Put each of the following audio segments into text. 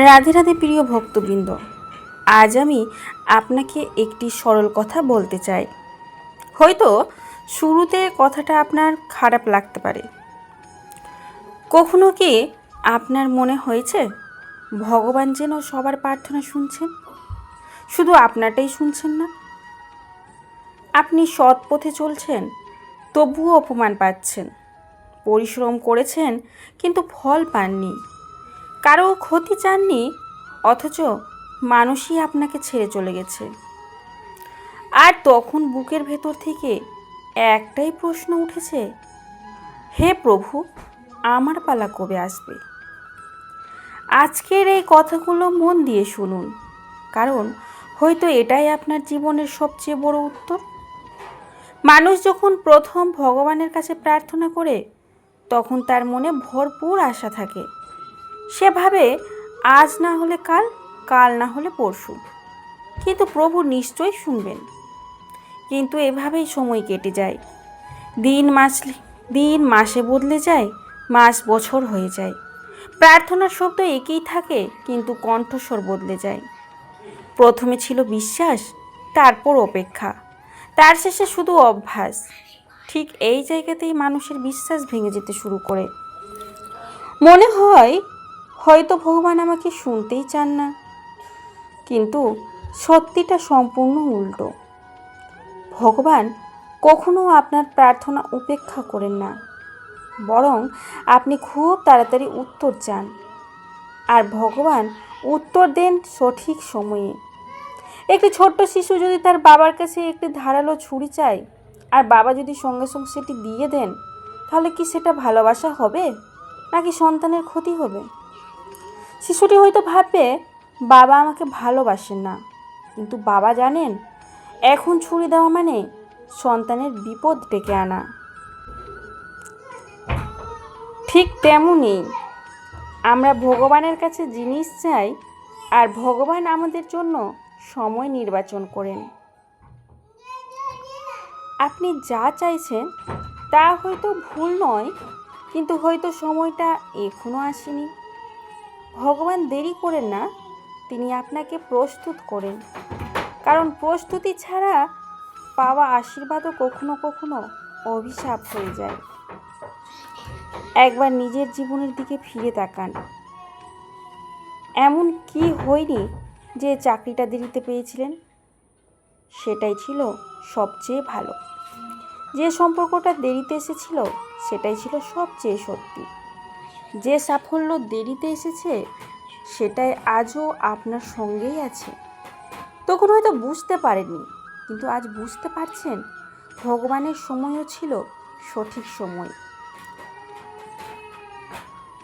রাধে রাধে প্রিয় ভক্তবৃন্দ, আজ আমি আপনাকে একটি সরল কথা বলতে চাই। হয়তো শুরুতে কথাটা আপনার খারাপ লাগতে পারে। কখনো কি আপনার মনে হয়েছে ভগবান যেন সবার প্রার্থনা শুনছেন, শুধু আপনারটাই শুনছেন না? আপনি সৎ পথে চলছেন, তবুও অপমান পাচ্ছেন। পরিশ্রম করেছেন কিন্তু ফল পাননি, কারো ক্ষতি চাননি, অথচ মানুষই আপনাকে ছেড়ে চলে গেছে। আর তখন বুকের ভেতর থেকে একটাই প্রশ্ন উঠেছে, হে প্রভু, আমার পালা কবে আসবে? আজকের এই কথাগুলো মন দিয়ে শুনুন, কারণ হয়তো এটাই আপনার জীবনের সবচেয়ে বড় উত্তর। মানুষ যখন প্রথম ভগবানের কাছে প্রার্থনা করে, তখন তার মনে ভরপুর আশা থাকে। সে ভাবে আজ না হলে কাল, কাল না হলে পরশু, কিন্তু প্রভু নিশ্চয়ই শুনবেন। কিন্তু এভাবেই সময় কেটে যায়। দিন মাসে বদলে যায়, মাস বছর হয়ে যায়। প্রার্থনার শব্দ একই থাকে, কিন্তু কণ্ঠস্বর বদলে যায়। প্রথমে ছিল বিশ্বাস, তারপর অপেক্ষা, তার শেষে শুধু অভ্যাস। ঠিক এই জায়গাতেই মানুষের বিশ্বাস ভেঙে যেতে শুরু করে। মনে হয় হয়তো ভগবান আমাকে শুনতেই চান না, কিন্তু সত্যিটা সম্পূর্ণ উল্টো। ভগবান কখনো আপনার প্রার্থনা উপেক্ষা করেন না, বরং আপনি খুব তাড়াতাড়ি উত্তর চান, আর ভগবান উত্তর দেন সঠিক সময়ে। একটি ছোট্ট শিশু যদি তার বাবার কাছে একটি ধারালো ছুরি চায়, আর বাবা যদি সঙ্গে সঙ্গে সেটি দিয়ে দেন, তাহলে কি সেটা ভালোবাসা হবে, নাকি সন্তানের ক্ষতি হবে? শিশুটি হয়তো ভাববে, বাবা আমাকে ভালোবাসেন না, কিন্তু বাবা জানেন এখন ছুরি দেওয়া মানে সন্তানের বিপদ ডেকে আনা। ঠিক তেমনই আমরা ভগবানের কাছে জিনিস চাই, আর ভগবান আমাদের জন্য সময় নির্বাচন করেন। আপনি যা চাইছেন তা হয়তো ভুল নয়, কিন্তু হয়তো সময়টা এখনো আসেনি। ভগবান দেরি করেন না, তিনি আপনাকে প্রস্তুত করেন। কারণ প্রস্তুতি ছাড়া পাওয়া আশীর্বাদও কখনো কখনো অভিশাপ হয়ে যায়। একবার নিজের জীবনের দিকে ফিরে তাকান। এমন কি হয়নি যে চাকরিটা দেরিতে পেয়েছিলেন? সেটাই ছিল সবচেয়ে ভালো। যে সম্পর্কটা দেরিতে এসেছিল, সেটাই ছিল সবচেয়ে সত্যি। যে সাফল্য দেরিতে এসেছে, সেটাই আজও আপনার সঙ্গেই আছে। তখন হয়তো বুঝতে পারেননি, কিন্তু আজ বুঝতে পারছেন ভগবানের সময়ও ছিল সঠিক সময়।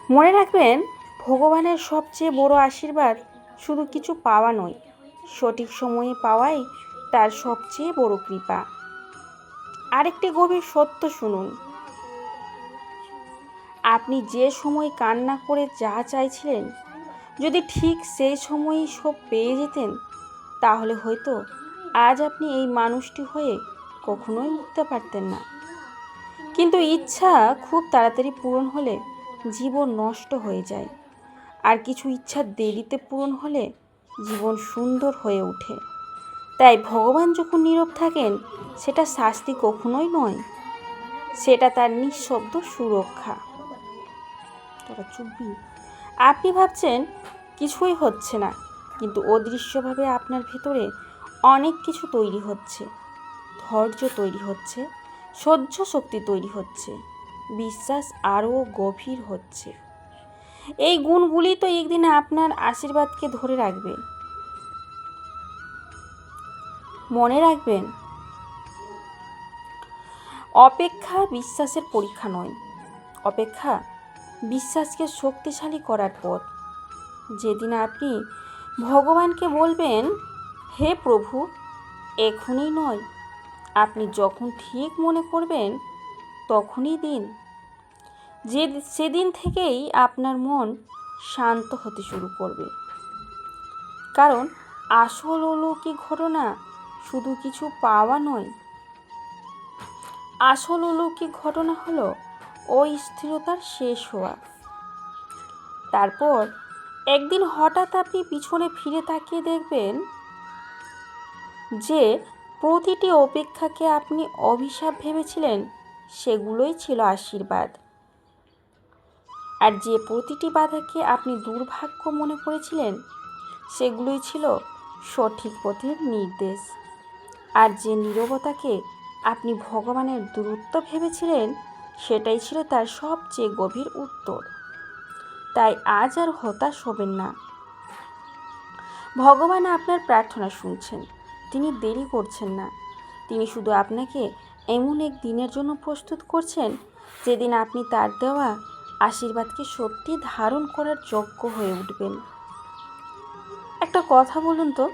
মনে রাখবেন, ভগবানের সবচেয়ে বড় আশীর্বাদ শুধু কিছু পাওয়া নয়, সঠিক সময়ে পাওয়াই তার সবচেয়ে বড় কৃপা। আরেকটি গভীর সত্য শুনুন, আপনি যে সময় কান্না করে যা চাইছিলেন, যদি ঠিক সেই সময়ই সব পেয়ে যেতেন, তাহলে হয়তো আজ আপনি এই মানুষটি হয়ে কখনোই উঠতে পারতেন না। কিন্তু ইচ্ছা খুব তাড়াতাড়ি পূরণ হলে জীবন নষ্ট হয়ে যায়, আর কিছু ইচ্ছা দেরিতে পূরণ হলে জীবন সুন্দর হয়ে ওঠে। তাই ভগবান যখন নীরব থাকেন, সেটা শাস্তি কখনোই নয়, সেটা তার নিঃশব্দ সুরক্ষা। তোরা চুপবি। আপনি ভাবছেন কিছুই হচ্ছে না, কিন্তু অদৃশ্যভাবে আপনার ভেতরে অনেক কিছু তৈরি হচ্ছে। ধৈর্য তৈরি হচ্ছে, সহ্য শক্তি তৈরি হচ্ছে, বিশ্বাস আরও গভীর হচ্ছে। এই গুণগুলি তো একদিন আপনার আশীর্বাদকে ধরে রাখবে। মনে রাখবেন, অপেক্ষা বিশ্বাসের পরীক্ষা নয়, অপেক্ষা বিশ্বাসকে শক্তিশালী করার পথ। যেদিন আপনি ভগবানকে বলবেন, হে প্রভু, এখনই নয়, আপনি যখন ঠিক মনে করবেন তখনই দিন, সেদিন থেকেই আপনার মন শান্ত হতে শুরু করবে। কারণ আসল অলৌকিক ঘটনা শুধু কিছু পাওয়া নয়, আসল অলৌকিক ঘটনা হলো অস্থিরতার শেষ হওয়া। তারপর একদিন হঠাৎ আপনি পিছনে ফিরে তাকিয়ে দেখবেন যে প্রতিটি অপেক্ষাকে আপনি অভিশাপ ভেবেছিলেন সেগুলোই ছিল আশীর্বাদ। আর যে প্রতিটি বাধাকে আপনি দুর্ভাগ্য মনে করেছিলেন সেগুলোই ছিল সঠিক পথের নির্দেশ। আর যে নীরবতাকে আপনি ভগবানের দূরত্ব ভেবেছিলেন সেটাই ছিল তার সবচেয়ে গভীর উত্তর। তাই আজ আর হতাশ হবেন না। ভগবান আপনার প্রার্থনা শুনছেন, তিনি দেরি করছেন না। তিনি শুধু আপনাকে এমন এক দিনের জন্য প্রস্তুত করছেন যেদিন আপনি তার দেওয়া আশীর্বাদকে সত্যি ধারণ করার যোগ্য হয়ে উঠবেন। একটা কথা বলুন তো,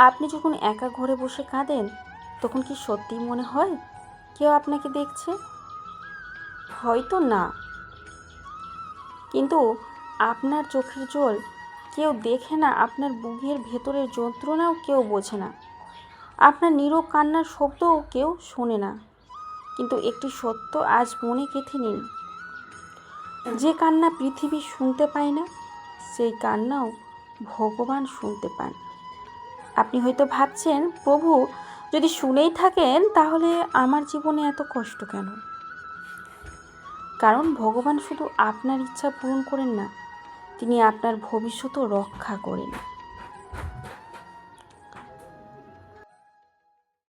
আপনি যখন একা ঘরে বসে কাঁদেন তখন কি সত্যিই মনে হয় কেউ আপনাকে দেখছে? হয়তো না, কিন্তু আপনার চোখের জল কেউ দেখে না, আপনার বুকের ভেতরের যন্ত্রণাও কেউ বোঝে না, আপনার নীরব কান্নার শব্দও কেউ শোনে না। কিন্তু একটি সত্য আজ মনে গেঁথে নিন, যে কান্না পৃথিবী শুনতে পায় না সেই কান্নাও ভগবান শুনতে পান। আপনি হয়তো ভাবছেন, প্রভু যদি শুনেই থাকেন তাহলে আমার জীবনে এত কষ্ট কেন? কারণ ভগবান শুধু আপনার ইচ্ছা পূরণ করেন না, তিনি আপনার ভবিষ্যতও রক্ষা করেন।